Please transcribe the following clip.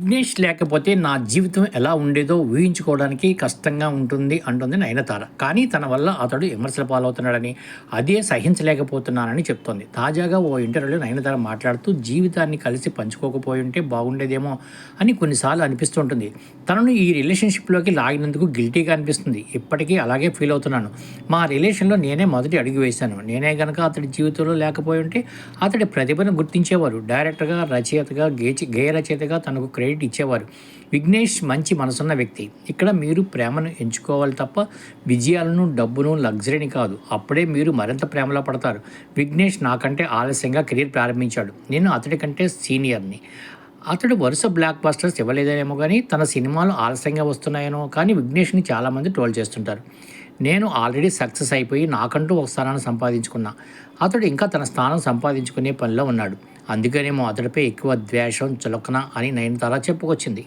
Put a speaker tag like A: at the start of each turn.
A: విఘ్నేష్ లేకపోతే నా జీవితం ఎలా ఉండేదో ఊహించుకోవడానికి కష్టంగా ఉంటుంది అంటుంది నయనతార. కానీ తన వల్ల అతడు విమర్శల పాలవుతున్నాడని, అదే సహించలేకపోతున్నానని చెప్తోంది. తాజాగా ఓ ఇంటర్వ్యూలో నయనతార మాట్లాడుతూ జీవితాన్ని కలిసి పంచుకోకపోయి ఉంటే బాగుండేదేమో అని కొన్నిసార్లు అనిపిస్తుంటుంది. తనను ఈ రిలేషన్షిప్లోకి లాగినందుకు గిల్టీగా అనిపిస్తుంది. ఇప్పటికీ అలాగే ఫీల్ అవుతున్నాను. మా రిలేషన్లో నేనే మొదటి అడుగు వేశాను. నేనే గనక అతడి జీవితంలో లేకపోయి ఉంటే అతడి ప్రతిభను గుర్తించేవారు. డైరెక్టర్గా, రచయితగా, గేయ రచయితగా తనకు క్రెడిట్ ఇచ్చేవారు. విఘ్నేష్ మంచి మనసున్న వ్యక్తి. ఇక్కడ మీరు ప్రేమను ఎంచుకోవాలి తప్ప విజయాలను, డబ్బును, లగ్జరీని కాదు. అప్పుడే మీరు మరింత ప్రేమలో పడతారు. విఘ్నేష్ నాకంటే ఆలస్యంగా కెరీర్ ప్రారంభించాడు. నేను అతడి కంటే సీనియర్ని. అతడు వరుస బ్లాక్ బస్టర్స్ ఇవ్వలేదనేమో కానీ తన సినిమాలు ఆలస్యంగా వస్తున్నాయనో కానీ విఘ్నేష్ని చాలామంది ట్రోల్ చేస్తుంటారు. నేను ఆల్రెడీ సక్సెస్ అయిపోయి నాకంటూ ఒక స్థానాన్ని సంపాదించుకున్నా. అతడు ఇంకా తన స్థానం సంపాదించుకునే పనిలో ఉన్నాడు. అందుకనేమో అతడిపై ఎక్కువ ద్వేషం, చులకన అని నయనతార చెప్పుకొచ్చింది.